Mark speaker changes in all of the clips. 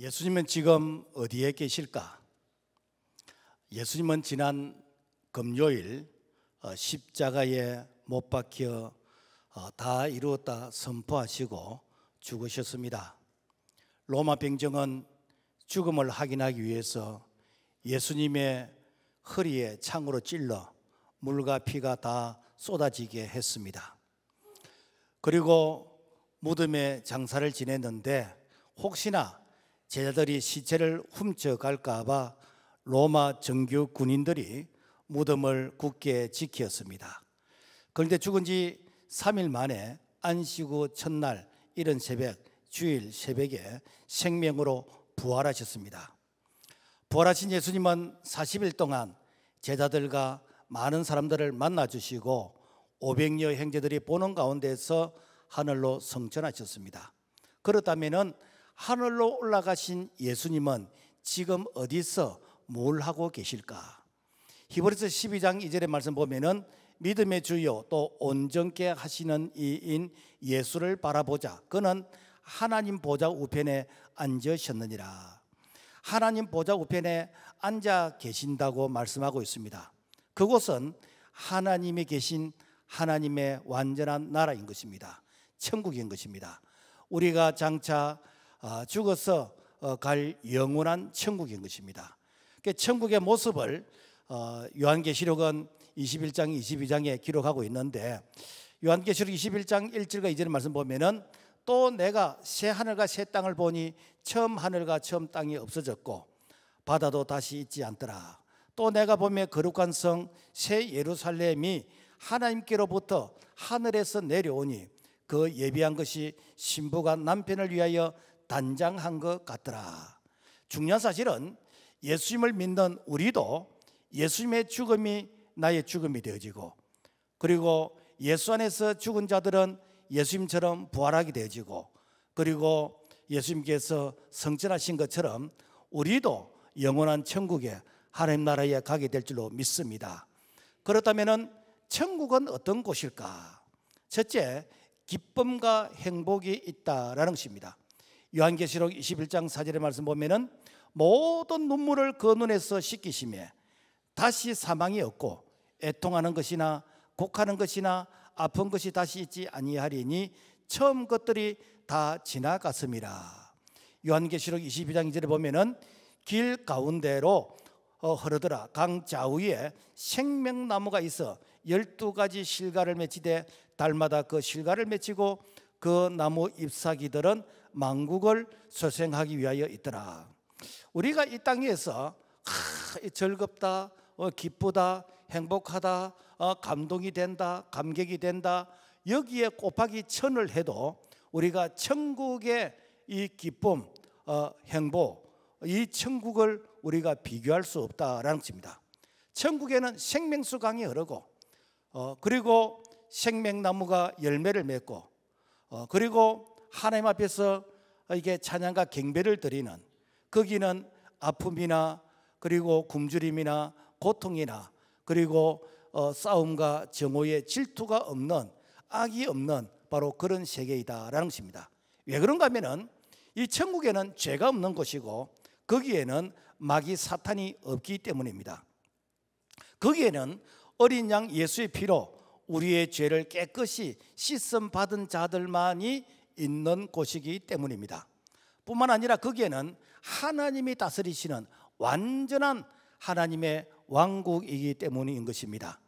Speaker 1: 예수님은 지금 어디에 계실까? 예수님은 지난 금요일 십자가에 못 박혀 다 이루었다 선포하시고 죽으셨습니다. 로마 병정은 죽음을 확인하기 위해서 예수님의 허리에 창으로 찔러 물과 피가 다 쏟아지게 했습니다. 그리고 무덤에 장사를 지냈는데 혹시나 제자들이 시체를 훔쳐갈까 봐 로마 정규 군인들이 무덤을 굳게 지켰습니다. 그런데 죽은 지 3일 만에 안식 후 첫날 이른 새벽 주일 새벽에 생명으로 부활하셨습니다. 부활하신 예수님은 40일 동안 제자들과 많은 사람들을 만나주시고 500여 형제들이 보는 가운데서 하늘로 승천하셨습니다. 그렇다면 하늘로 올라가신 예수님은 지금 어디서 뭘 하고 계실까? 히브리서 12장 2절의 말씀 보면은 믿음의 주요 또 온전케 하시는 이인 예수를 바라보자. 그는 하나님 보좌 우편에 앉으셨느니라. 하나님 보좌 우편에 앉아 계신다고 말씀하고 있습니다. 그곳은 하나님이 계신 하나님의 완전한 나라인 것입니다. 천국인 것입니다. 우리가 장차 죽어서 갈 영원한 천국인 것입니다. 천국의 모습을 요한계시록은 21장 22장에 기록하고 있는데 요한계시록 21장 1절과 2절의 말씀 보면은 또 내가 새 하늘과 새 땅을 보니 처음 하늘과 처음 땅이 없어졌고 바다도 다시 있지 않더라. 또 내가 보며 거룩한 성 새 예루살렘이 하나님께로부터 하늘에서 내려오니 그 예비한 것이 신부가 남편을 위하여 단장한 것 같더라. 중요한 사실은 예수님을 믿는 우리도 예수님의 죽음이 나의 죽음이 되어지고 그리고 예수 안에서 죽은 자들은 예수님처럼 부활하게 되어지고 그리고 예수님께서 성천하신 것처럼 우리도 영원한 천국에 하나님 나라에 가게 될 줄로 믿습니다. 그렇다면 천국은 어떤 곳일까? 첫째, 기쁨과 행복이 있다라는 것입니다. 요한계시록 21장 4절의 말씀 보면은 모든 눈물을 그 눈에서 씻기시며 다시 사망이 없고 애통하는 것이나 곡하는 것이나 아픈 것이 다시 있지 아니하리니 처음 것들이 다 지나갔음이라. 요한계시록 22장 2절에 보면은 길 가운데로 흐르더라. 강 좌우에 생명나무가 있어 12가지 실과를 맺히되 달마다 그 실과를 맺히고 그 나무 잎사귀들은 만국을 소생하기 위하여 있더라. 우리가 이 땅에서 즐겁다, 기쁘다, 행복하다, 감동이 된다, 감격이 된다 여기에 곱하기 1000을 해도 우리가 천국의 이 기쁨, 행복 이 천국을 우리가 비교할 수 없다라는 것입니다. 천국에는 생명수 강이 흐르고 그리고 생명나무가 열매를 맺고 그리고 하나님 앞에서 이게 찬양과 경배를 드리는 거기는 아픔이나 그리고 굶주림이나 고통이나 그리고 싸움과 정오의 질투가 없는 악이 없는 바로 그런 세계이다라는 것입니다. 왜 그런가 하면은 이 천국에는 죄가 없는 곳이고 거기에는 마귀 사탄이 없기 때문입니다. 거기에는 어린 양 예수의 피로 우리의 죄를 깨끗이 씻음 받은 자들만이 있는 곳이기 때문입니다. 뿐만 아니라 거기에는 하나님이 다스리시는 완전한 하나님의 왕국이기 때문인 것입니다.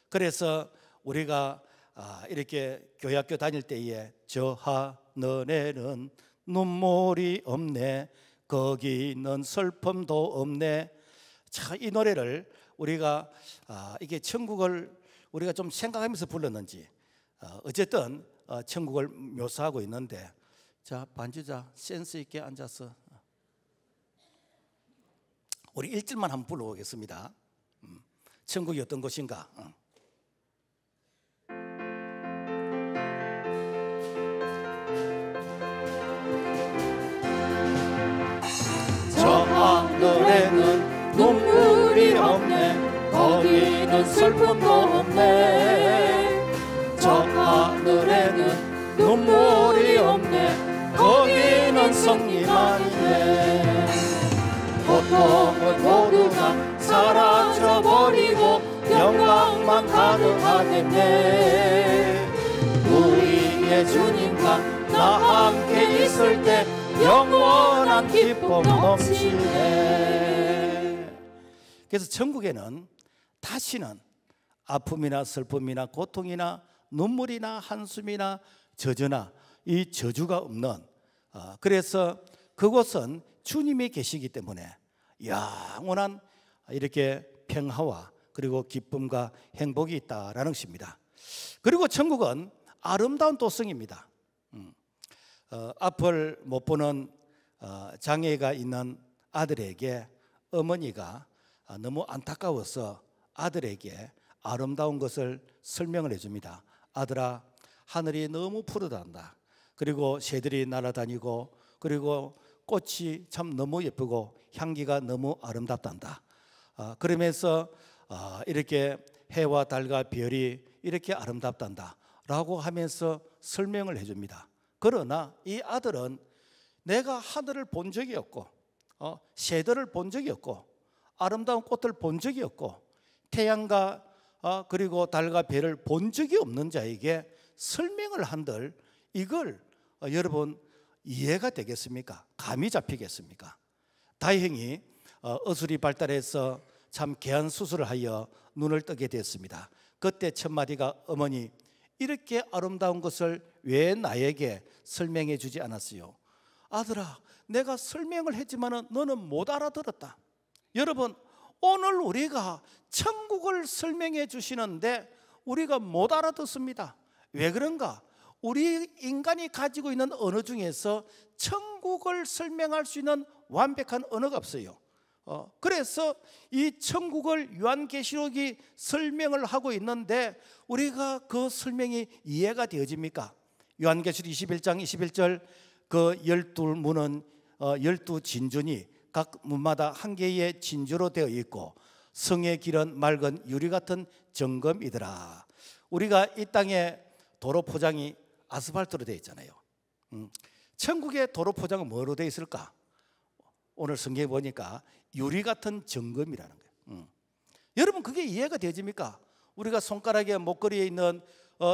Speaker 1: 그래서 우리가 이렇게 교회학교 다닐 때에 저 하늘에는 눈물이 없네 거기는 슬픔도 없네. 자, 이 노래를 우리가 이게 천국을 우리가 좀 생각하면서 불렀는지 어쨌든 천국을 묘사하고 있는데 자, 반주자 센스 있게 앉아서 우리 1절만 한번 불러보겠습니다. 천국이 어떤 곳인가?
Speaker 2: 저 하늘에는 눈물이 없네 거기는 슬픔도 없네 저 하늘에는 눈물이 없네 거기는 성리만 있네 살아냈네. 우리의 주님과 나 함께 있을 때 영원한 기쁨 넘치네.
Speaker 1: 그래서 천국에는 다시는 아픔이나 슬픔이나 고통이나 눈물이나 한숨이나 저주나 이 저주가 없는, 그래서 그곳은 주님이 계시기 때문에 영원한 이렇게 평화와 그리고 기쁨과 행복이 있다라는 것입니다. 그리고 천국은 아름다운 도성입니다. 앞을 못 보는 장애가 있는 아들에게 어머니가 너무 안타까워서 아들에게 아름다운 것을 설명을 해줍니다. 아들아, 하늘이 너무 푸르단다. 그리고 새들이 날아다니고 그리고 꽃이 참 너무 예쁘고 향기가 너무 아름답단다. 그러면서 이렇게 해와 달과 별이 이렇게 아름답단다 라고 하면서 설명을 해줍니다. 그러나 이 아들은 내가 하늘을 본 적이 없고 새들을 본 적이 없고 아름다운 꽃을 본 적이 없고 태양과 그리고 달과 별을 본 적이 없는 자에게 설명을 한들 이걸 여러분 이해가 되겠습니까? 감이 잡히겠습니까? 다행히 어술이 발달해서 참 귀한 수술을 하여 눈을 뜨게 됐습니다. 그때 첫마디가 어머니, 이렇게 아름다운 것을 왜 나에게 설명해 주지 않았어요? 아들아, 내가 설명을 했지만 너는 못 알아들었다. 여러분, 오늘 우리가 천국을 설명해 주시는데 우리가 못 알아듣습니다. 왜 그런가? 우리 인간이 가지고 있는 언어 중에서 천국을 설명할 수 있는 완벽한 언어가 없어요. 그래서 이 천국을 요한계시록이 설명을 하고 있는데 우리가 그 설명이 이해가 되어집니까? 요한계시록 21장 21절 그 12문은 12진주니 각 문마다 한 개의 진주로 되어 있고 성의 길은 맑은 유리 같은 정금이더라. 우리가 이 땅에 도로 포장이 아스팔트로 되어 있잖아요. 천국의 도로 포장은 뭐로 되어 있을까? 오늘 성경에 보니까 유리 같은 정금이라는 거예요. 여러분, 그게 이해가 되십니까? 우리가 손가락에 목걸이에 있는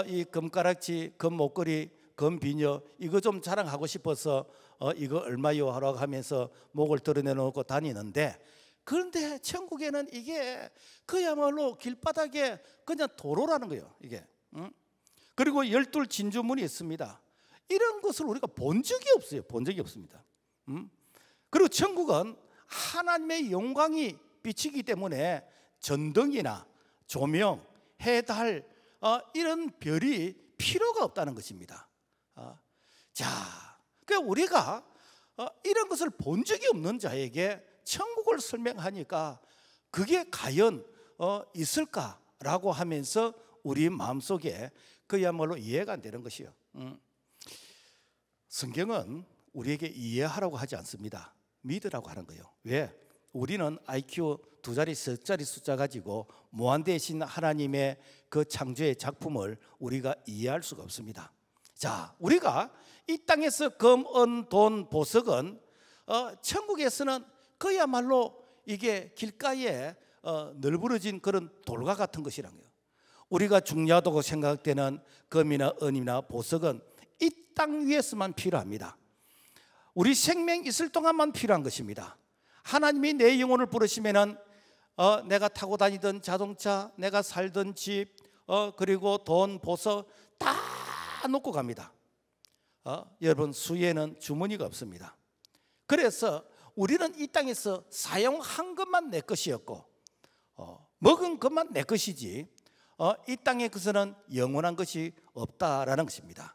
Speaker 1: 이 금가락지, 금목걸이, 금비녀 이거 좀 자랑하고 싶어서 이거 얼마요 하라고 하면서 목을 드러내놓고 다니는데, 그런데 천국에는 이게 그야말로 길바닥에 그냥 도로라는 거예요. 이게. 그리고 12진주문이 있습니다. 이런 것을 우리가 본 적이 없어요. 본 적이 없습니다. 그리고 천국은 하나님의 영광이 비치기 때문에 전등이나 조명, 해, 달 이런 별이 필요가 없다는 것입니다. 자, 그러니까 우리가 이런 것을 본 적이 없는 자에게 천국을 설명하니까 그게 과연 있을까라고 하면서 우리 마음속에 그야말로 이해가 안 되는 것이요. 성경은 우리에게 이해하라고 하지 않습니다. 믿으라고 하는 거예요. 왜? 우리는 IQ 2자리, 3자리 숫자 가지고 무한대신 하나님의 그 창조의 작품을 우리가 이해할 수가 없습니다. 자, 우리가 이 땅에서 금, 은, 돈, 보석은 천국에서는 그야말로 이게 길가에 널브러진 그런 돌과 같은 것이란 거예요. 우리가 중요하다고 생각되는 금이나 은이나 보석은 이 땅 위에서만 필요합니다. 우리 생명 있을 동안만 필요한 것입니다. 하나님이 내 영혼을 부르시면은 내가 타고 다니던 자동차, 내가 살던 집, 그리고 돈, 보석 다 놓고 갑니다. 여러분, 수에는 주머니가 없습니다. 그래서 우리는 이 땅에서 사용한 것만 내 것이었고 먹은 것만 내 것이지 이 땅에 그것은 영원한 것이 없다라는 것입니다.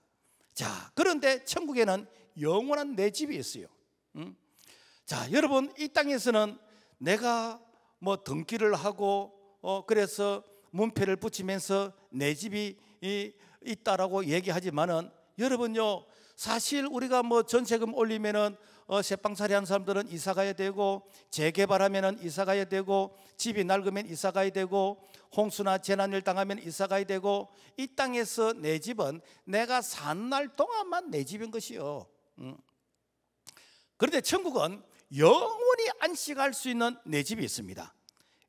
Speaker 1: 자, 그런데 천국에는 영원한 내 집이 있어요. 자, 여러분, 이 땅에서는 내가 뭐 등기를 하고 그래서 문패를 붙이면서 내 집이 있다라고 얘기하지만은 여러분요, 사실 우리가 뭐 전세금 올리면은 새빵살이 한 사람들은 이사 가야 되고, 재개발하면은 이사 가야 되고, 집이 낡으면 이사 가야 되고, 홍수나 재난을 당하면 이사 가야 되고, 이 땅에서 내 집은 내가 산 날 동안만 내 집인 것이요. 그런데 천국은 영원히 안식할 수 있는 내 집이 있습니다.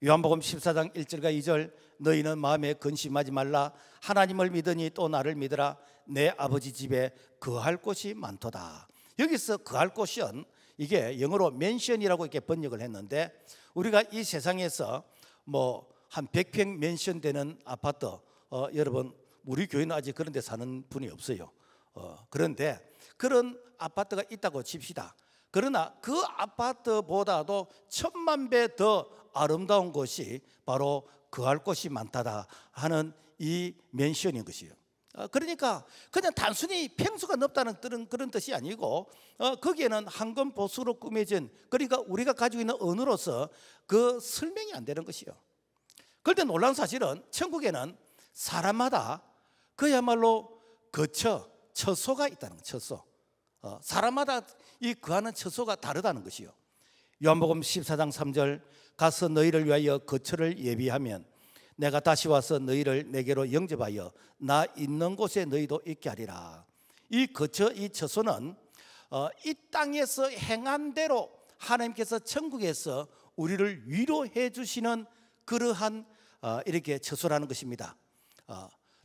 Speaker 1: 요한복음 14장 1절과 2절 너희는 마음에 근심하지 말라 하나님을 믿으니 또 나를 믿으라 내 아버지 집에 거할 곳이 많도다. 여기서 거할 곳은 이게 영어로 맨션이라고 이렇게 번역을 했는데 우리가 이 세상에서 뭐 한 100평 맨션 되는 아파트 여러분 우리 교회는 아직 그런 데 사는 분이 없어요. 그런데 그런 아파트가 있다고 칩시다. 그러나 그 아파트보다도 1000만 배 더 아름다운 곳이 바로 거할 곳이 많다다 하는 이 맨션인 것이에요. 그러니까 그냥 단순히 평수가 넓다는 그런 뜻이 아니고 거기에는 황금 보수로 꾸며진, 그러니까 우리가 가지고 있는 언어로서 그 설명이 안 되는 것이요. 그런데 놀라운 사실은 천국에는 사람마다 그야말로 처소가 있다는 거예요. 처소. 사람마다 이 거하는 처소가 다르다는 것이요. 요한복음 14장 3절 가서 너희를 위하여 거처를 예비하면 내가 다시 와서 너희를 내게로 영접하여 나 있는 곳에 너희도 있게 하리라. 이 거처, 이 처소는 이 땅에서 행한 대로 하나님께서 천국에서 우리를 위로해 주시는 그러한 이렇게 처소라는 것입니다.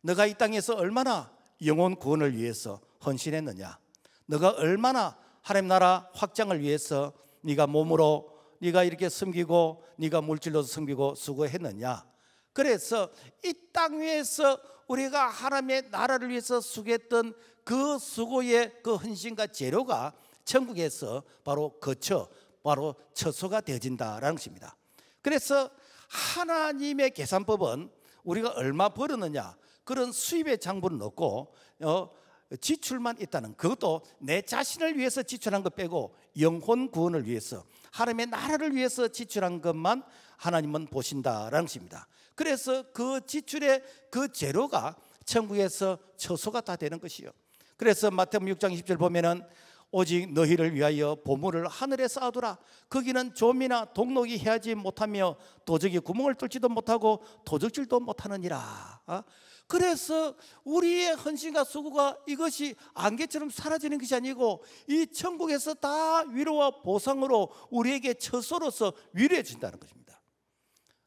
Speaker 1: 너가 이 땅에서 얼마나 영혼 구원을 위해서 헌신했느냐, 너가 얼마나 하나님 나라 확장을 위해서 네가 몸으로 네가 이렇게 섬기고 네가 물질로도 섬기고 수고했느냐. 그래서 이 땅 위에서 우리가 하나님의 나라를 위해서 수고했던 그 수고의 그 헌신과 재료가 천국에서 바로 거처, 바로 처소가 되어진다라는 것입니다. 그래서 하나님의 계산법은 우리가 얼마 벌었느냐 그런 수입의 장부는 없고 지출만 있다는, 그것도 내 자신을 위해서 지출한 것 빼고 영혼 구원을 위해서 하나님의 나라를 위해서 지출한 것만 하나님은 보신다라는 것입니다. 그래서 그 지출의 그 재료가 천국에서 처소가 다 되는 것이요. 그래서 마태복음 6장 10절 보면은 오직 너희를 위하여 보물을 하늘에 쌓아두라. 거기는 좀이나 동록이 해하지 못하며 도적이 구멍을 뚫지도 못하고 도적질도 못하느니라. 그래서 우리의 헌신과 수고가 이것이 안개처럼 사라지는 것이 아니고 이 천국에서 다 위로와 보상으로 우리에게 처소로서 위로해 준다는 것입니다.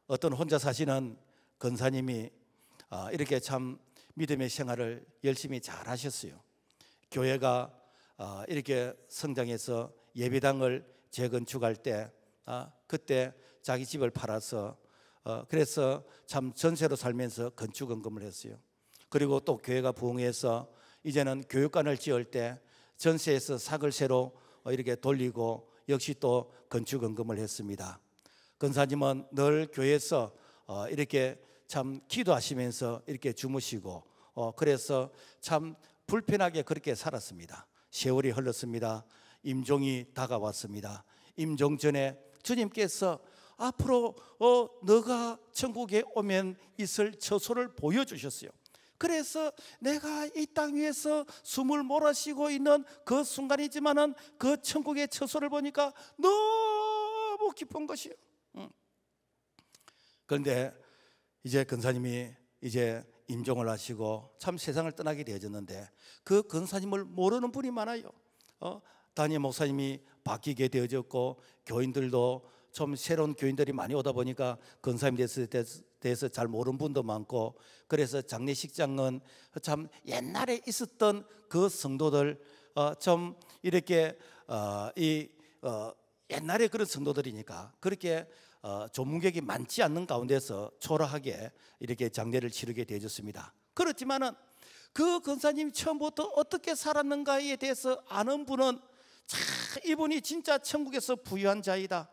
Speaker 1: 어떤 혼자 사시는 권사님이 이렇게 참 믿음의 생활을 열심히 잘 하셨어요. 교회가 이렇게 성장해서 예배당을 재건축할 때 그때 자기 집을 팔아서 그래서 참 전세로 살면서 건축원금을 했어요. 그리고 또 교회가 부흥해서 이제는 교육관을 지을 때 전세에서 사글세로 이렇게 돌리고 역시 또 건축원금을 했습니다. 권사님은 늘 교회에서 이렇게 참 기도하시면서 이렇게 주무시고 그래서 참 불편하게 그렇게 살았습니다. 세월이 흘렀습니다. 임종이 다가왔습니다. 임종 전에 주님께서 앞으로 너가 천국에 오면 있을 처소를 보여주셨어요. 그래서 내가 이 땅 위에서 숨을 몰아쉬고 있는 그 순간이지만은 그 천국의 처소를 보니까 너무 기쁜 것이요. 그런데 이제 권사님이 이제 임종을 하시고 참 세상을 떠나게 되어졌는데 그 권사님을 모르는 분이 많아요. 담임 목사님이 바뀌게 되어졌고 교인들도 좀 새로운 교인들이 많이 오다 보니까 권사님에 대해서 잘 모르는 분도 많고, 그래서 장례식장은 참 옛날에 있었던 그 성도들 좀 이렇게 옛날에 그런 성도들이니까 그렇게 조문객이 많지 않는 가운데서 초라하게 이렇게 장례를 치르게 되어졌습니다. 그렇지만은 그 권사님이 처음부터 어떻게 살았는가에 대해서 아는 분은 참 이분이 진짜 천국에서 부유한 자이다,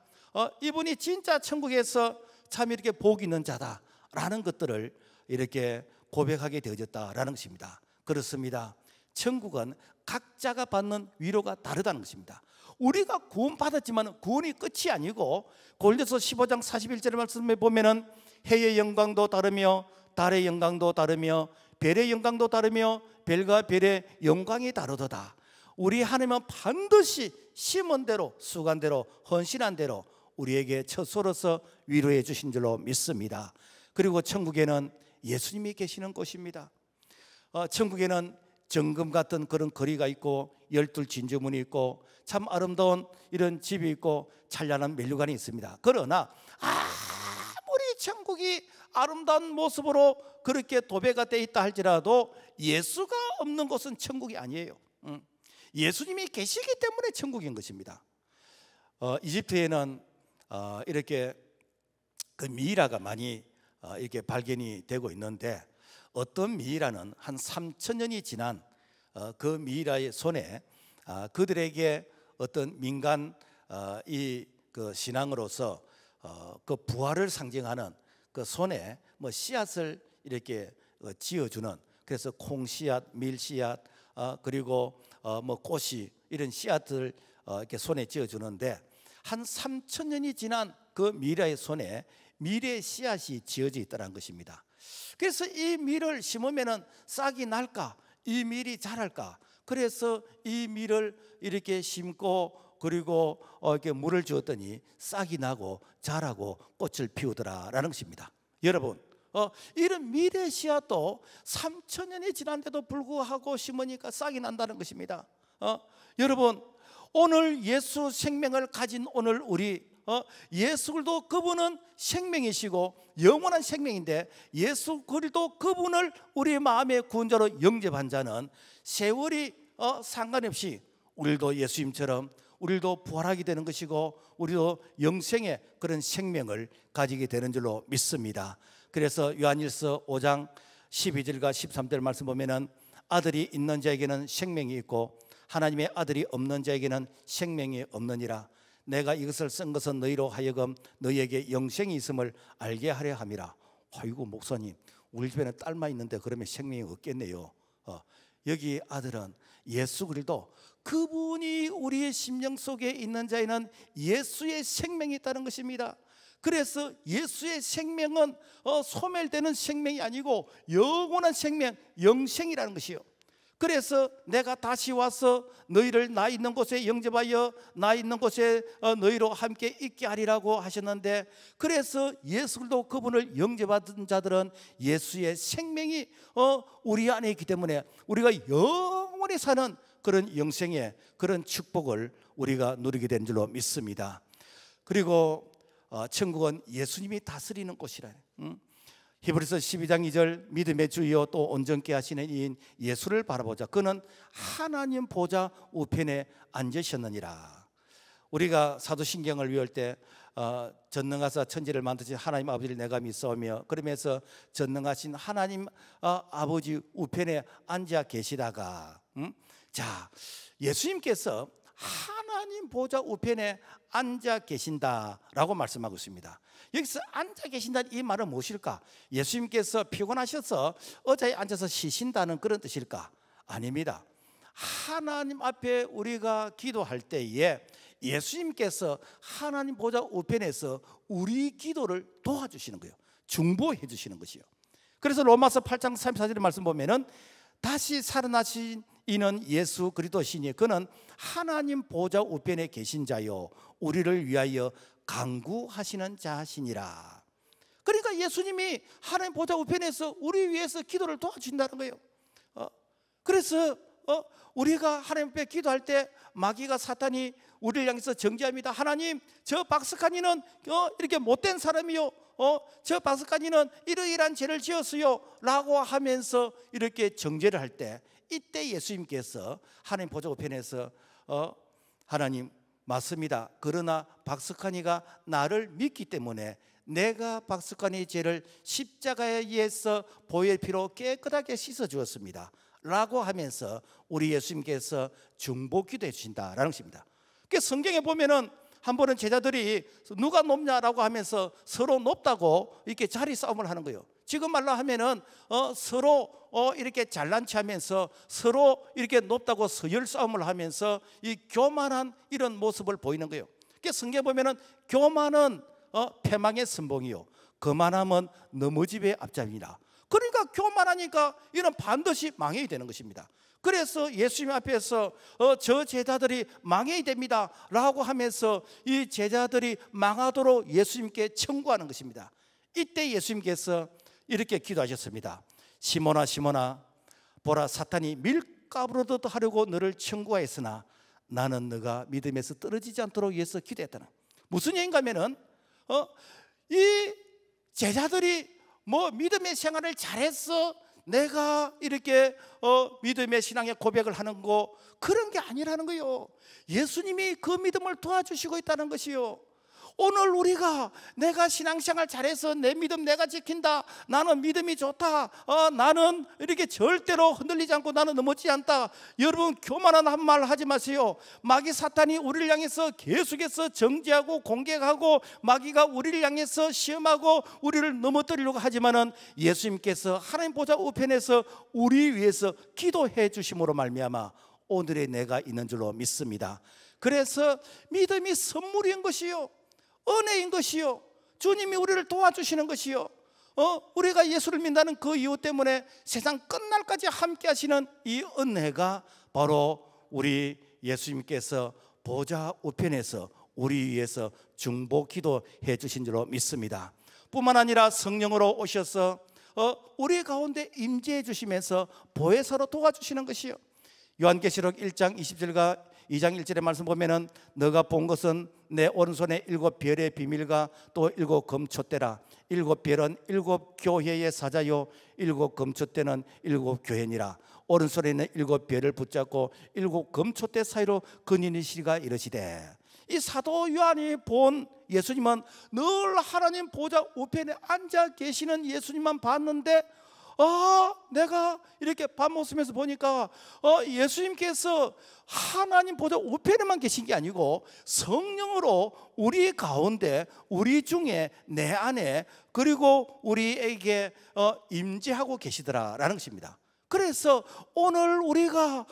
Speaker 1: 이분이 진짜 천국에서 참 이렇게 복 있는 자다라는 것들을 이렇게 고백하게 되어졌다라는 것입니다. 그렇습니다. 천국은 각자가 받는 위로가 다르다는 것입니다. 우리가 구원받았지만 구원이 끝이 아니고 고린도서 15장 41절의 말씀에 보면은 해의 영광도 다르며 달의 영광도 다르며 별의 영광도 다르며 별과 별의 영광이 다르도다. 우리 하나님은 반드시 심은 대로 수고한 대로 헌신한 대로 우리에게 처소로서 위로해 주신 줄로 믿습니다. 그리고 천국에는 예수님이 계시는 곳입니다. 천국에는 정금 같은 그런 거리가 있고 12 진주문이 있고 참 아름다운 이런 집이 있고 찬란한 면류관이 있습니다. 그러나 아무 천국이 아름다운 모습으로 그렇게 도배가 되어 있다 할지라도 예수가 없는 곳은 천국이 아니에요. 예수님이 계시기 때문에 천국인 것입니다. 이집트에는 이렇게 그 미이라가 많이 이렇게 발견이 되고 있는데, 어떤 미이라는 한 3,000년이 지난 그 미이라의 손에 그들에게 어떤 민간 그 신앙으로서 그 부활을 상징하는 그 손에 뭐 씨앗을 이렇게 지어주는, 그래서 콩씨앗, 밀씨앗, 그리고 뭐 꽃이, 이런 씨앗을 이렇게 손에 지어주는데, 한 3,000년이 지난 그 미라의 손에 밀의 씨앗이 지어져 있다는 것입니다. 그래서 이 밀을 심으면은 싹이 날까, 이 밀이 자랄까, 그래서 이 밀을 이렇게 심고 그리고 이렇게 물을 주었더니 싹이 나고 자라고 꽃을 피우더라라는 것입니다. 여러분, 이런 밀의 씨앗도 3,000년이 지난데도 불구하고 심으니까 싹이 난다는 것입니다. 여러분, 오늘 예수 생명을 가진 오늘 우리, 예수 그리스도 그분은 생명이시고 영원한 생명인데, 예수 그리스도 그분을 우리 마음의 구원자로 영접한 자는 세월이 상관없이 우리도 예수님처럼 우리도 부활하게 되는 것이고, 우리도 영생의 그런 생명을 가지게 되는 줄로 믿습니다. 그래서 요한일서 5장 12절과 13절 말씀 보면은, 아들이 있는 자에게는 생명이 있고 하나님의 아들이 없는 자에게는 생명이 없느니라. 내가 이것을 쓴 것은 너희로 하여금 너희에게 영생이 있음을 알게 하려 함이라. 아이고, 목사님, 우리 집에는 딸만 있는데 그러면 생명이 없겠네요. 여기 아들은 예수 그리스도, 그분이 우리의 심령 속에 있는 자에는 예수의 생명이 있다는 것입니다. 그래서 예수의 생명은 소멸되는 생명이 아니고 영원한 생명, 영생이라는 것이요. 그래서 내가 다시 와서 너희를 나 있는 곳에 영접하여 나 있는 곳에 너희로 함께 있게 하리라고 하셨는데, 그래서 예수 그리스도 그분을 영접받은 자들은 예수의 생명이 우리 안에 있기 때문에 우리가 영원히 사는 그런 영생의 그런 축복을 우리가 누리게 된 줄로 믿습니다. 그리고 천국은 예수님이 다스리는 곳이라. 히브리서 12장 2절, 믿음의 주여 또 온전케 하시는 이인 예수를 바라보자. 그는 하나님 보좌 우편에 앉으셨느니라. 우리가 사도신경을 외울 때 전능하사 천지를 만드신 하나님 아버지를 내가 믿사오며, 그러면서 전능하신 하나님 아버지 우편에 앉아 계시다가, 자, 예수님께서 하나님 보좌 우편에 앉아 계신다라고 말씀하고 있습니다. 여기서 앉아 계신다는 이 말은 무엇일까? 예수님께서 피곤하셔서 의자에 앉아서 쉬신다는 그런 뜻일까? 아닙니다. 하나님 앞에 우리가 기도할 때에 예수님께서 하나님 보좌 우편에서 우리 기도를 도와주시는 거예요. 중보해 주시는 것이요. 그래서 로마서 8장 34절의 말씀 보면은, 다시 살아나신 이는 예수 그리스도시니 그는 하나님 보좌 우편에 계신 자요 우리를 위하여 간구하시는 자시니라. 그러니까 예수님이 하나님 보좌 우편에서 우리 위해서 기도를 도와준다는 거예요. 그래서 우리가 하나님 앞에 기도할 때 마귀가, 사탄이 우리를 향해서 정죄합니다. 하나님, 저 박스카니는 이렇게 못된 사람이요, 저 박스카니는 이러이러한 죄를 지었어요 라고 하면서 이렇게 정죄를 할 때, 이때 예수님께서 하나님 보좌 우편에서 하나님, 맞습니다. 그러나 박스카니가 나를 믿기 때문에 내가 박스카니 죄를 십자가에서 보혈 피로 깨끗하게 씻어 주었습니다 라고 하면서 우리 예수님께서 중보 기도해 주신다라는 것입니다. 그래서 성경에 보면은 한 번은 제자들이 누가 높냐라고 하면서 서로 높다고 이렇게 자리 싸움을 하는 거예요. 지금 말로 하면은 서로 이렇게 잘난 체하면서 서로 이렇게 높다고 서열 싸움을 하면서 이 교만한 이런 모습을 보이는 거예요. 그래서 성경에 보면은 교만은 패망의 선봉이요, 거만함은 넘어짐의 앞잡이라. 그러니까 교만하니까 이는 반드시 망해야 되는 것입니다. 그래서 예수님 앞에서 저 제자들이 망해야 됩니다 라고 하면서 이 제자들이 망하도록 예수님께 청구하는 것입니다. 이때 예수님께서 이렇게 기도하셨습니다. 시몬아 시몬아, 보라, 사탄이 밀가부르듯 하려고 너를 청구하였으나 나는 너가 믿음에서 떨어지지 않도록 위해서 기도했다는. 무슨 얘기인가 하면은 이 제자들이 뭐 믿음의 생활을 잘했어, 내가 이렇게 믿음의 신앙의 고백을 하는 거, 그런 게 아니라는 거요. 예수님이 그 믿음을 도와주시고 있다는 것이요. 오늘 우리가 내가 신앙생활 잘해서 내 믿음 내가 지킨다, 나는 믿음이 좋다, 나는 이렇게 절대로 흔들리지 않고 나는 넘어지지 않다, 여러분 교만한 한 말 하지 마세요. 마귀 사탄이 우리를 향해서 계속해서 정죄하고 공격하고 마귀가 우리를 향해서 시험하고 우리를 넘어뜨리려고 하지만은 예수님께서 하나님 보좌 우편에서 우리 위해서 기도해 주심으로 말미암아 오늘의 내가 있는 줄로 믿습니다. 그래서 믿음이 선물인 것이요, 은혜인 것이요, 주님이 우리를 도와주시는 것이요, 우리가 예수를 믿는다는 그 이유 때문에 세상 끝날까지 함께 하시는 이 은혜가 바로 우리 예수님께서 보좌 우편에서 우리 위해서 중보 기도해 주신 줄로 믿습니다. 뿐만 아니라 성령으로 오셔서 우리 가운데 임재해 주시면서 보혜사로 도와주시는 것이요. 요한계시록 1장 20절과 2장 1절의 말씀 보면은 너가 본 것은 내 오른손에 7별의 비밀과 또 7 금촛대라. 7별은 7 교회의 사자요 7 금촛대는 7 교회니라. 오른손에는 7별을 붙잡고 7 금촛대 사이로 근인이시리가 이르시되. 이 사도 요한이 본 예수님은 늘 하나님 보좌 우편에 앉아 계시는 예수님만 봤는데 내가 이렇게 밤모습에서 보니까 예수님께서 하나님 보좌 우편에만 계신 게 아니고 성령으로 우리 가운데, 우리 중에, 내 안에, 그리고 우리에게 임재하고 계시더라라는 것입니다. 그래서 오늘 우리가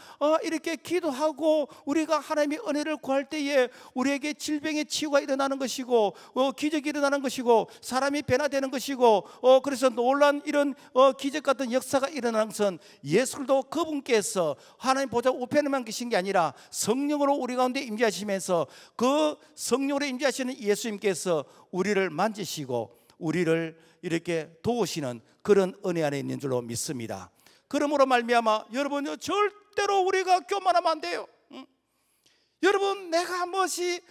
Speaker 1: 이렇게 기도하고 우리가 하나님의 은혜를 구할 때에 우리에게 질병의 치유가 일어나는 것이고 기적이 일어나는 것이고 사람이 변화되는 것이고 그래서 놀란 이런 기적 같은 역사가 일어나는 것은 예수도 그분께서 하나님 보좌 우편에만 계신 게 아니라 성령으로 우리 가운데 임재하시면서 그 성령으로 임재하시는 예수님께서 우리를 만지시고 우리를 이렇게 도우시는 그런 은혜 안에 있는 줄로 믿습니다. 그러므로 말미암아 여러분요, 절대로 우리가 교만하면 안 돼요. 여러분, 내가 무엇이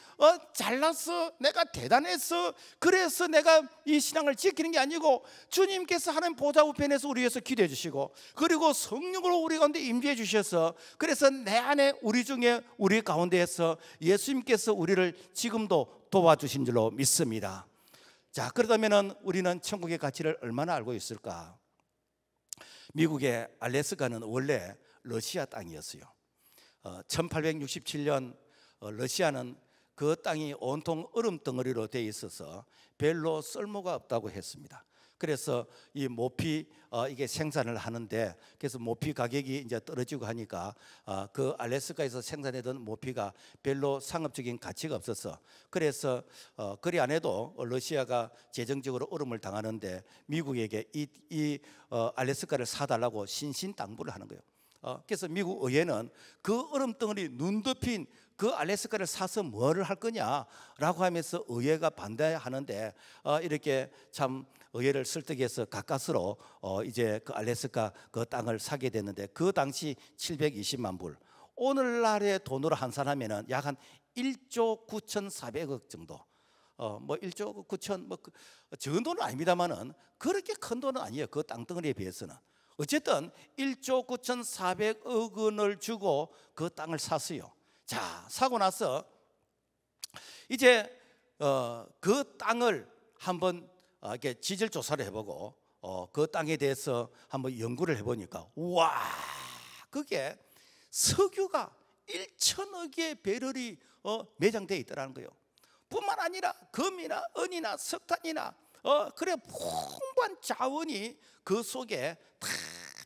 Speaker 1: 잘났어, 내가 대단했어, 그래서 내가 이 신앙을 지키는 게 아니고 주님께서 하나님 보좌 우편에서 우리 위해서 기도해 주시고 그리고 성령으로 우리 가운데 임재해 주셔서 그래서 내 안에, 우리 중에, 우리 가운데에서 예수님께서 우리를 지금도 도와주신 줄로 믿습니다. 자, 그렇다면 우리는 천국의 가치를 얼마나 알고 있을까? 미국의 알래스카는 원래 러시아 땅이었어요. 1867년 러시아는 그 땅이 온통 얼음 덩어리로 되어 있어서 별로 쓸모가 없다고 했습니다. 그래서 이 모피 이게 생산을 하는데, 그래서 모피 가격이 이제 떨어지고 하니까 그 알래스카에서 생산하던 모피가 별로 상업적인 가치가 없어서, 그래서 그리 안 해도 러시아가 재정적으로 어려움을 당하는데 미국에게 이 알래스카를 사달라고 신신당부를 하는 거예요. 그래서 미국 의회는 그 얼음 덩어리 눈 덮인 그 알래스카를 사서 뭐를 할 거냐라고 하면서 의회가 반대하는데 이렇게 참 의회를 설득해서 가까스로 이제 그 알래스카 그 땅을 사게 됐는데 그 당시 720만 불, 오늘날의 돈으로 환산하면은 약 한 1조 9,400억 정도. 뭐 1조 9천 뭐 적은 돈은 아닙니다만은 그렇게 큰 돈은 아니에요. 그 땅덩어리에 비해서는. 어쨌든 1조 9,400억 원을 주고 그 땅을 샀어요. 자, 사고 나서 이제 그 땅을 한번 이렇게 지질 조사를 해보고 그 땅에 대해서 한번 연구를 해보니까 와, 그게 석유가 1,000억의 배럴이 매장되어 있더라는 거예요. 뿐만 아니라 금이나 은이나 석탄이나 그래 풍부한 자원이 그 속에 다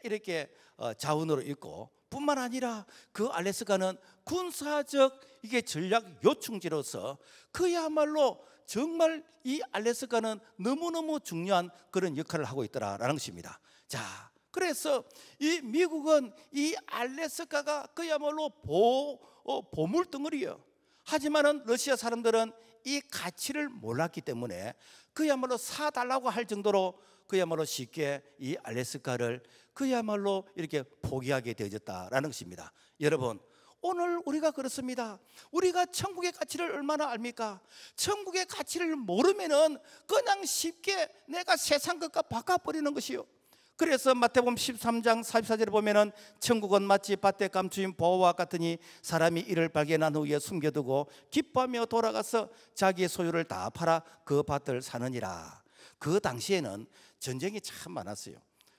Speaker 1: 이렇게 자원으로 있고, 뿐만 아니라 그 알래스카는 군사적 이게 전략 요충지로서 그야말로 정말 이 알래스카는 너무너무 중요한 그런 역할을 하고 있더라라는 것입니다. 자, 그래서 이 미국은 이 알래스카가 그야말로 보물 덩어리예요. 하지만은 러시아 사람들은 이 가치를 몰랐기 때문에 그야말로 사달라고 할 정도로 그야말로 쉽게 이 알래스카를 그야말로 이렇게 포기하게 되어졌다라는 것입니다. 여러분, 오늘 우리가 그렇습니다. 우리가 천국의 가치를 얼마나 압니까? 천국의 가치를 모르면은 그냥 쉽게 내가 세상 것과 바꿔버리는 것이요. 그래서 마태복음 13장 44절에 보면은 천국은 마치 밭에 감추인 보화와 같으니 사람이 이를 발견한 후에 숨겨두고 기뻐하며 돌아가서 자기의 소유를 다 팔아 그 밭을 사느니라. 그 당시에는 전쟁이 참 많았어요.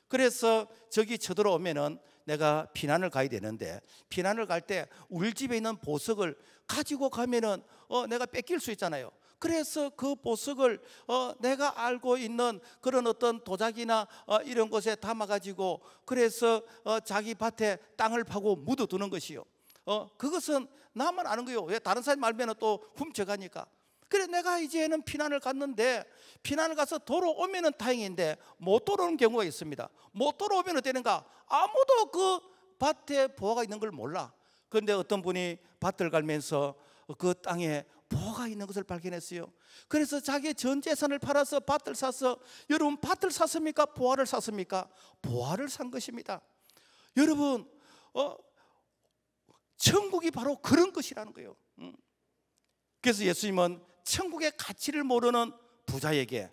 Speaker 1: 그래서 저기 쳐들어오면은 내가 피난을 가야 되는데, 피난을 갈 때 우리 집에 있는 보석을 가지고 가면은 내가 뺏길 수 있잖아요. 그래서 그 보석을 내가 알고 있는 그런 어떤 도자기나 이런 곳에 담아가지고 그래서 자기 밭에 땅을 파고 묻어두는 것이요. 그것은 나만 아는 거요. 왜? 다른 사람이 알면 또 훔쳐가니까. 그래 내가 이제는 피난을 갔는데, 피난을 가서 돌아오면은 다행인데 못 돌아오는 경우가 있습니다. 못 돌아오면 되는가? 아무도 그 밭에 보화가 있는 걸 몰라. 그런데 어떤 분이 밭을 갈면서 그 땅에 보화가 있는 것을 발견했어요. 그래서 자기의 전 재산을 팔아서 밭을 사서, 여러분 밭을 샀습니까? 보화를 샀습니까? 보화를 산 것입니다. 여러분 천국이 바로 그런 것이라는 거예요. 그래서 예수님은 천국의 가치를 모르는 부자에게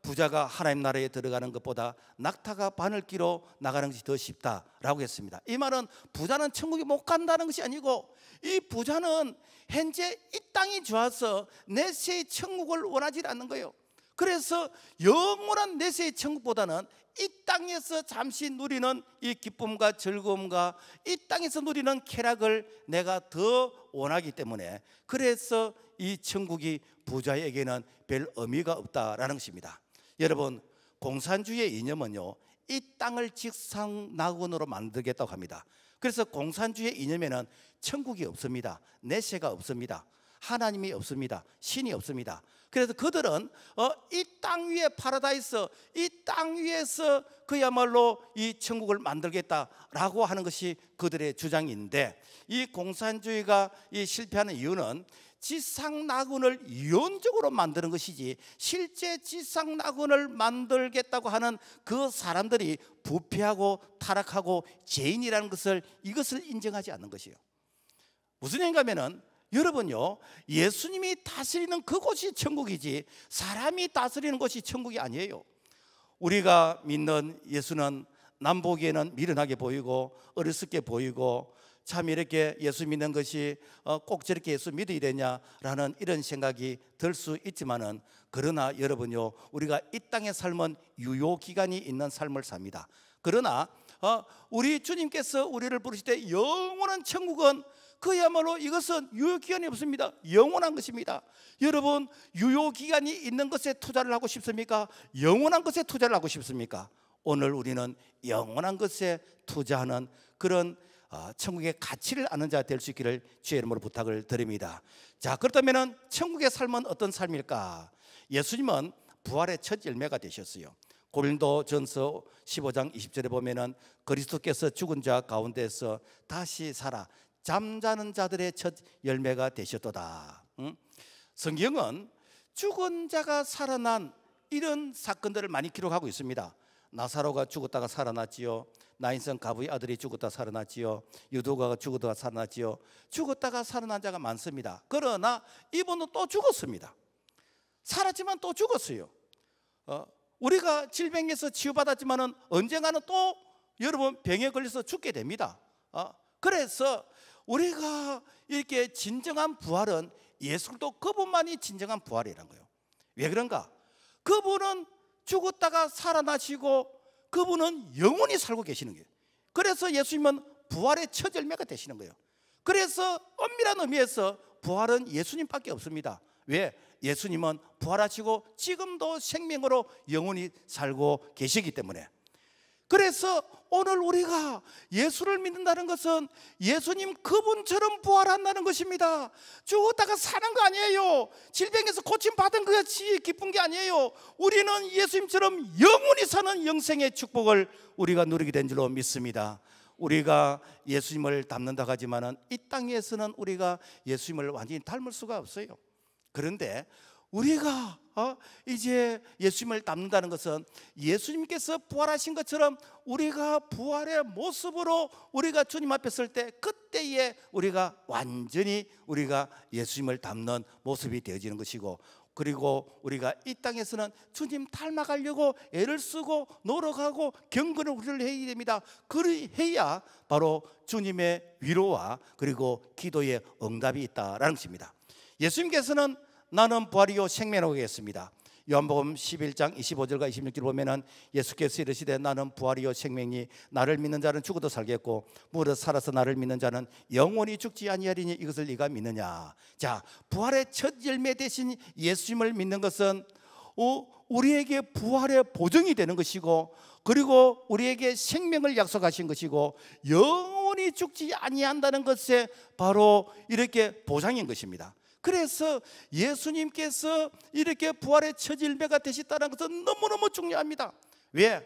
Speaker 1: 부자가 하나님 나라에 들어가는 것보다 낙타가 바늘 끼로 나가는 것이 더 쉽다라고 했습니다. 이 말은 부자는 천국에 못 간다는 것이 아니고, 이 부자는 현재 이 땅이 좋아서 내세의 천국을 원하지 않는 거예요. 그래서 영원한 내세의 천국보다는 이 땅에서 잠시 누리는 이 기쁨과 즐거움과 이 땅에서 누리는 쾌락을 내가 더 원하기 때문에, 그래서 이 천국이 부자에게는 별 의미가 없다라는 것입니다. 여러분, 공산주의의 이념은요, 이 땅을 직상낙원으로 만들겠다고 합니다. 그래서 공산주의의 이념에는 천국이 없습니다. 내세가 없습니다. 하나님이 없습니다. 신이 없습니다. 그래서 그들은 이 땅 위에 파라다이스, 이 땅 위에서 그야말로 이 천국을 만들겠다라고 하는 것이 그들의 주장인데, 이 공산주의가 이 실패하는 이유는 지상낙원을 이론적으로 만드는 것이지, 실제 지상낙원을 만들겠다고 하는 그 사람들이 부패하고 타락하고 죄인이라는 이것을 인정하지 않는 것이에요. 무슨 얘기냐면은, 여러분요, 예수님이 다스리는 그곳이 천국이지 사람이 다스리는 곳이 천국이 아니에요. 우리가 믿는 예수는 남 보기에는 미련하게 보이고 어리석게 보이고, 참 이렇게 예수 믿는 것이 꼭 저렇게 예수 믿어야 되냐라는 이런 생각이 들 수 있지만은, 그러나 여러분요, 우리가 이 땅의 삶은 유효기간이 있는 삶을 삽니다. 그러나 우리 주님께서 우리를 부르실 때 영원한 천국은 그야말로 이것은 유효기간이 없습니다. 영원한 것입니다. 여러분, 유효기간이 있는 것에 투자를 하고 싶습니까? 영원한 것에 투자를 하고 싶습니까? 오늘 우리는 영원한 것에 투자하는 그런 천국의 가치를 아는 자 될 수 있기를 주의 이름으로 부탁을 드립니다. 자, 그렇다면 천국의 삶은 어떤 삶일까? 예수님은 부활의 첫 열매가 되셨어요. 고린도전서 15장 20절에 보면은 그리스도께서 죽은 자 가운데서 다시 살아 잠자는 자들의 첫 열매가 되셨도다. 성경은 죽은 자가 살아난 이런 사건들을 많이 기록하고 있습니다. 나사로가 죽었다가 살아났지요. 나인성 가부의 아들이 죽었다가 살아났지요. 유도가가 죽었다가 살아났지요. 죽었다가 살아난 자가 많습니다. 그러나 이분은 또 죽었습니다. 살았지만 또 죽었어요. 우리가 질병에서 치유받았지만은 언젠가는 또 여러분 병에 걸려서 죽게 됩니다. 그래서 우리가 이렇게 진정한 부활은 예수도 그분만이 진정한 부활이라는 거예요. 왜 그런가? 그분은 죽었다가 살아나시고 그분은 영원히 살고 계시는 거예요. 그래서 예수님은 부활의 첫 열매가 되시는 거예요. 그래서 엄밀한 의미에서 부활은 예수님밖에 없습니다. 왜? 예수님은 부활하시고 지금도 생명으로 영원히 살고 계시기 때문에. 그래서 오늘 우리가 예수를 믿는다는 것은 예수님 그분처럼 부활한다는 것입니다. 죽었다가 사는 거 아니에요. 질병에서 고침받은 것이 기쁜 게 아니에요. 우리는 예수님처럼 영원히 사는 영생의 축복을 우리가 누리게 된 줄로 믿습니다. 우리가 예수님을 닮는다고 하지만은 이 땅에서는 우리가 예수님을 완전히 닮을 수가 없어요. 그런데 우리가 이제 예수님을 닮는다는 것은 예수님께서 부활하신 것처럼 우리가 부활의 모습으로 우리가 주님 앞에 설 때 그때에 우리가 완전히 우리가 예수님을 닮는 모습이 되어지는 것이고, 그리고 우리가 이 땅에서는 주님 닮아가려고 애를 쓰고 노력하고 경건을 해야 됩니다. 그래야 바로 주님의 위로와 그리고 기도의 응답이 있다라는 것입니다. 예수님께서는 나는 부활이요 생명이라고 했습니다. 요한복음 11장 25절과 26절 보면은 예수께서 이르시되 나는 부활이요 생명이 나를 믿는 자는 죽어도 살겠고 무릇 살아서 나를 믿는 자는 영원히 죽지 아니하리니 이것을 네가 믿느냐. 자, 부활의 첫 열매 대신 예수님을 믿는 것은 우리에게 부활의 보증이 되는 것이고, 그리고 우리에게 생명을 약속하신 것이고 영원히 죽지 아니한다는 것에 바로 이렇게 보장인 것입니다. 그래서 예수님께서 이렇게 부활의 첫 열매가 되셨다는 것은 너무너무 중요합니다. 왜?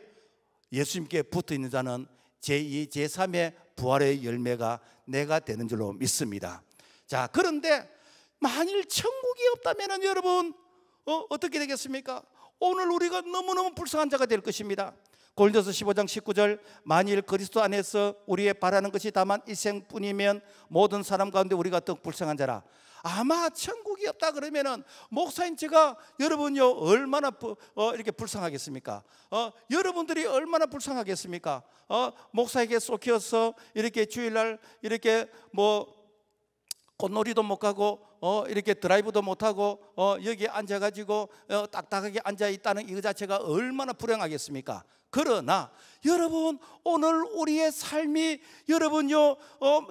Speaker 1: 예수님께 붙어 있는 자는 제2, 제3의 부활의 열매가 내가 되는 줄로 믿습니다. 자, 그런데 만일 천국이 없다면 여러분 어떻게 되겠습니까? 오늘 우리가 너무너무 불쌍한 자가 될 것입니다. 고린도서 15장 19절 만일 그리스도 안에서 우리의 바라는 것이 다만 일생뿐이면 모든 사람 가운데 우리가 더 불쌍한 자라. 아마 천국이 없다 그러면은 목사인 제가 여러분요 얼마나 이렇게 불쌍하겠습니까? 여러분들이 얼마나 불쌍하겠습니까? 목사에게 쫓겨서 이렇게 주일날 이렇게 뭐 꽃놀이도 못 가고 이렇게 드라이브도 못 하고 여기 앉아가지고 딱딱하게 앉아 있다는 이거 자체가 얼마나 불행하겠습니까? 그러나 여러분 오늘 우리의 삶이 여러분요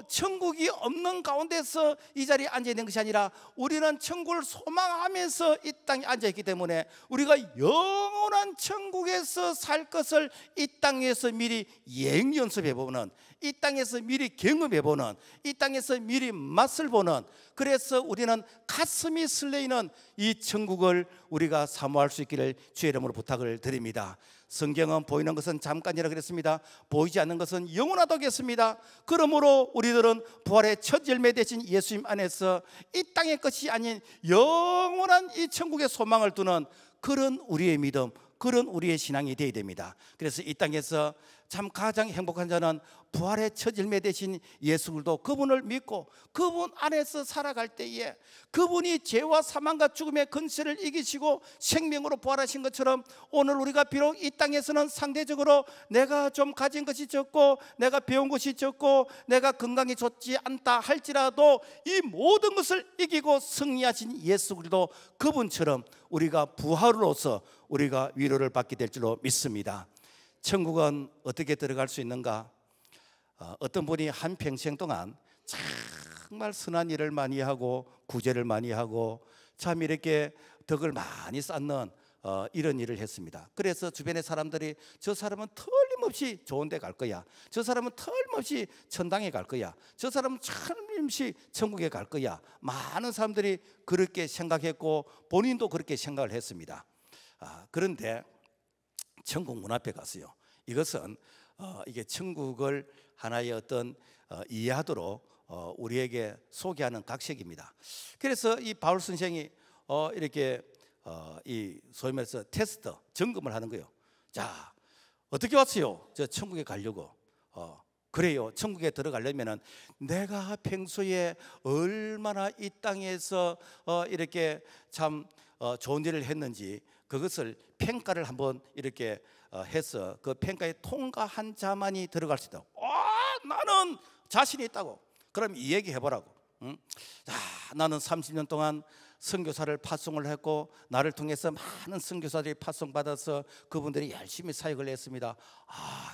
Speaker 1: 천국이 없는 가운데서 이 자리에 앉아 있는 것이 아니라 우리는 천국을 소망하면서 이 땅에 앉아 있기 때문에 우리가 영원한 천국에서 살 것을 이 땅에서 미리 예행 연습해 보는, 이 땅에서 미리 경험해 보는, 이 땅에서 미리 맛을 보는, 그래서 우리는 가슴이 설레이는 이 천국을 우리가 사모할 수 있기를 주의 이름으로 부탁을 드립니다. 성경은 보이는 것은 잠깐이라 그랬습니다. 보이지 않는 것은 영원하다고 했습니다. 그러므로 우리들은 부활의 첫 열매 되신 예수님 안에서 이 땅의 것이 아닌 영원한 이 천국의 소망을 두는 그런 우리의 믿음, 그런 우리의 신앙이 되어야 됩니다. 그래서 이 땅에서 참 가장 행복한 자는 부활의 첫 열매 되신 예수 그리스도 그분을 믿고 그분 안에서 살아갈 때에 그분이 죄와 사망과 죽음의 권세를 이기시고 생명으로 부활하신 것처럼 오늘 우리가 비록 이 땅에서는 상대적으로 내가 좀 가진 것이 적고 내가 배운 것이 적고 내가 건강이 좋지 않다 할지라도 이 모든 것을 이기고 승리하신 예수 그리스도 그분처럼 우리가 부활로서 우리가 위로를 받게 될 줄로 믿습니다. 천국은 어떻게 들어갈 수 있는가? 어떤 분이 한평생 동안 정말 선한 일을 많이 하고 구제를 많이 하고 참 이렇게 덕을 많이 쌓는 이런 일을 했습니다. 그래서 주변의 사람들이 저 사람은 틀림없이 좋은 데 갈 거야, 저 사람은 틀림없이 천당에 갈 거야, 저 사람은 틀림없이 천국에 갈 거야, 많은 사람들이 그렇게 생각했고 본인도 그렇게 생각을 했습니다. 그런데 천국 문 앞에 갔어요. 이것은 이게 천국을 하나의 어떤 이해하도록 우리에게 소개하는 각색입니다. 그래서 이 바울 선생이 이렇게 이 소위 말해서 테스트 점검을 하는 거예요. 자, 어떻게 왔어요? 저 천국에 가려고. 그래요. 천국에 들어가려면은 내가 평소에 얼마나 이 땅에서 이렇게 참 좋은 일을 했는지 그것을 평가를 한번 이렇게 해서 그 평가에 통과한 자만이 들어갈 수 있다고. 나는 자신이 있다고. 그럼 이 얘기 해보라고. 자, 나는 30년 동안 선교사를 파송을 했고 나를 통해서 많은 선교사들이 파송받아서 그분들이 열심히 사역을 했습니다.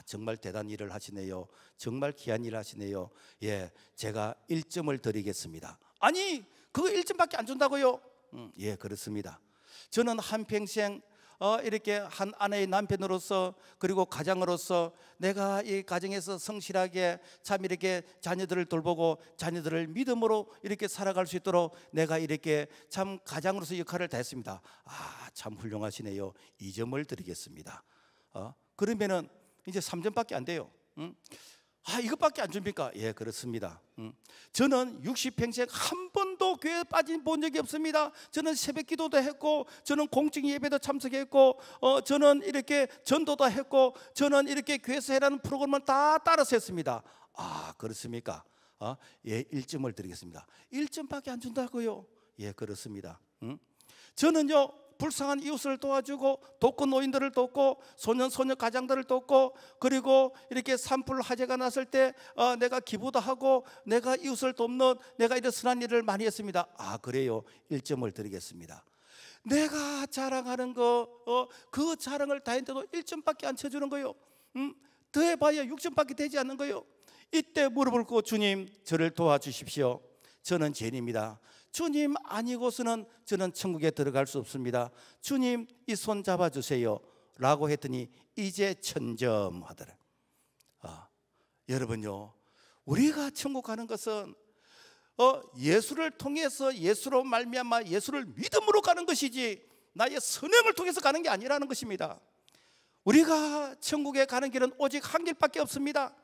Speaker 1: 정말 대단한 일을 하시네요. 정말 귀한 일을 하시네요. 예, 제가 1점을 드리겠습니다. 아니, 그거 1점밖에 안 준다고요? 예, 그렇습니다. 저는 한평생 이렇게 한 아내의 남편으로서 그리고 가장으로서 내가 이 가정에서 성실하게 참 이렇게 자녀들을 돌보고 자녀들을 믿음으로 이렇게 살아갈 수 있도록 내가 이렇게 참 가장으로서 역할을 다했습니다. 참 훌륭하시네요. 2점을 드리겠습니다. 그러면은 이제 3점밖에 안 돼요. 이것밖에 안 줍니까? 예, 그렇습니다. 저는 60평생 한 번도 교회에 본 적이 없습니다. 저는 새벽 기도도 했고, 저는 공적 예배도 참석했고, 저는 이렇게 전도도 했고, 저는 이렇게 교회에서 해라는 프로그램을 다 따라서 했습니다. 그렇습니까? 예, 1점을 드리겠습니다. 1점밖에 안 준다고요? 예, 그렇습니다. 저는요, 불쌍한 이웃을 도와주고, 독거 노인들을 돕고, 소년 가장들을 돕고, 그리고 이렇게 산불 화재가 났을 때 내가 기부도 하고, 내가 이웃을 돕는, 내가 이런 선한 일을 많이 했습니다. 그래요? 1점을 드리겠습니다. 내가 자랑하는 그 자랑을 다 했는데도 1점밖에 안 쳐주는 거요. 더해봐야 6점밖에 되지 않는 거요. 이때 무릎을 꿇고, 주님, 저를 도와주십시오. 저는 죄인입니다. 주님 아니고서는 저는 천국에 들어갈 수 없습니다. 주님, 이 손 잡아주세요 라고 했더니 이제 천점 하더라. 여러분요, 우리가 천국 가는 것은 예수를 통해서, 예수로 말미암아 예수를 믿음으로 가는 것이지 나의 선행을 통해서 가는 게 아니라는 것입니다. 우리가 천국에 가는 길은 오직 한 길밖에 없습니다.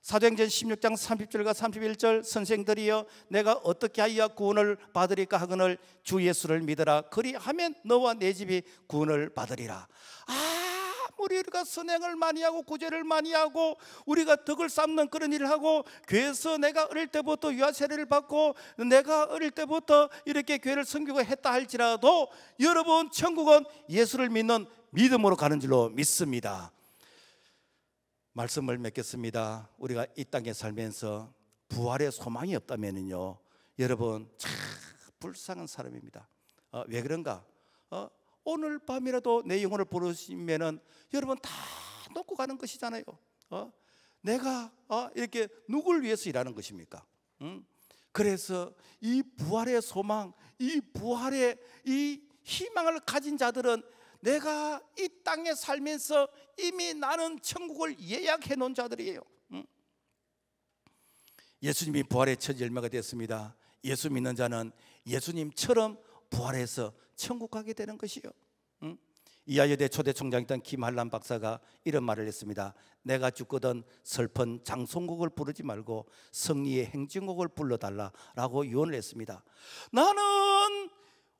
Speaker 1: 사도행전 16장 30절과 31절, 선생들이여 내가 어떻게 하여 구원을 받으리까 하거늘 주 예수를 믿으라. 그리하면 너와 내 집이 구원을 받으리라. 아무리 우리가 선행을 많이 하고 구제를 많이 하고 우리가 덕을 쌓는 그런 일을 하고, 교회에서 내가 어릴 때부터 유아 세례를 받고 내가 어릴 때부터 이렇게 교회를 섬기고 했다 할지라도, 여러분, 천국은 예수를 믿는 믿음으로 가는 줄로 믿습니다. 말씀을 맺겠습니다. 우리가 이 땅에 살면서 부활의 소망이 없다면요, 여러분 참 불쌍한 사람입니다. 왜 그런가? 오늘 밤이라도 내 영혼을 부르시면은 여러분 다 놓고 가는 것이잖아요. 내가 이렇게 누굴 위해서 일하는 것입니까? 그래서 이 부활의 소망, 이 부활의 이 희망을 가진 자들은 내가 이 땅에 살면서 이미 나는 천국을 예약해 놓은 자들이에요. 예수님이 부활의 첫 열매가 됐습니다. 예수 믿는 자는 예수님처럼 부활해서 천국 가게 되는 것이요. 이하여대 초대 총장이던 김한란 박사가 이런 말을 했습니다. 내가 죽거든 슬픈 장송곡을 부르지 말고 승리의 행진곡을 불러달라라고 유언을 했습니다. 나는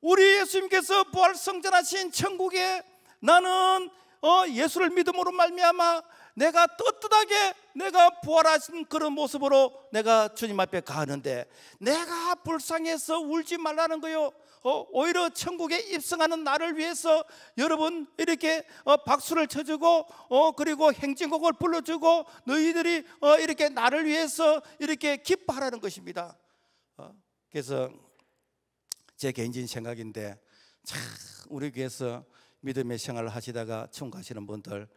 Speaker 1: 우리 예수님께서 부활성전하신 천국에, 나는 예수를 믿음으로 말미암아 내가 떳떳하게 내가 부활하신 그런 모습으로 내가 주님 앞에 가는데, 내가 불쌍해서 울지 말라는 거요. 오히려 천국에 입성하는 나를 위해서 여러분 이렇게 박수를 쳐주고, 그리고 행진곡을 불러주고, 너희들이 이렇게 나를 위해서 이렇게 기뻐하라는 것입니다. 그래서 제 개인적인 생각인데, 참 우리 교회에서 믿음의 생활을 하시다가 천국 가시는 분들,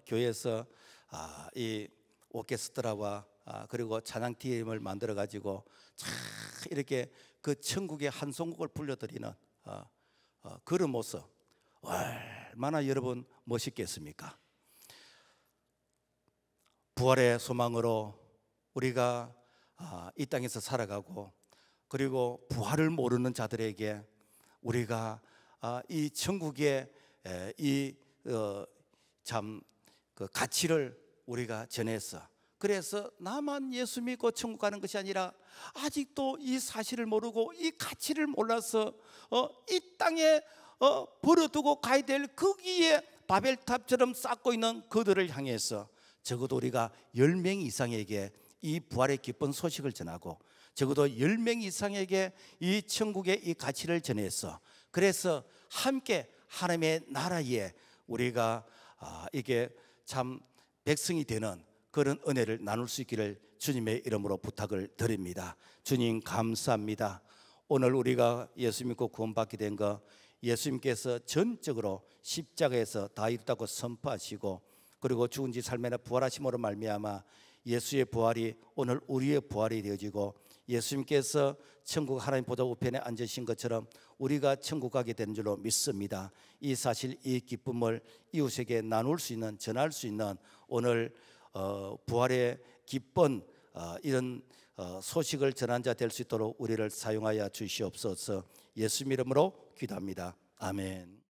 Speaker 1: 교회에서 이 오케스트라와 그리고 찬양팀을 만들어 가지고 참 이렇게 그 천국의 한 송곡을 불러드리는 그런 모습, 얼마나 여러분 멋있겠습니까? 부활의 소망으로 우리가 이 땅에서 살아가고, 그리고 부활을 모르는 자들에게 우리가 이 천국의 이 참 그 가치를 우리가 전해서, 그래서 나만 예수 믿고 천국 가는 것이 아니라 아직도 이 사실을 모르고 이 가치를 몰라서 이 땅에 버려두고 가야 될 거기에 바벨탑처럼 쌓고 있는 그들을 향해서 적어도 우리가 10명 이상에게 이 부활의 기쁜 소식을 전하고, 적어도 10명 이상에게 이 천국의 이 가치를 전해서, 그래서 함께 하나님의 나라에 우리가 이게 참 백성이 되는 그런 은혜를 나눌 수 있기를 주님의 이름으로 부탁을 드립니다. 주님 감사합니다. 오늘 우리가 예수 믿고 구원받게 된 거, 예수님께서 전적으로 십자가에서 다 이뤘다고 선포하시고, 그리고 죽은 지 삶에나 부활하심으로 말미암아 예수의 부활이 오늘 우리의 부활이 되어지고, 예수님께서 천국 하나님 보좌 우편에 앉으신 것처럼 우리가 천국 가게 되는 줄로 믿습니다. 이 사실, 이 기쁨을 이웃에게 나눌 수 있는, 전할 수 있는 오늘 부활의 기쁜 이런 소식을 전한 자 될 수 있도록 우리를 사용하여 주시옵소서. 예수 이름으로 기도합니다. 아멘.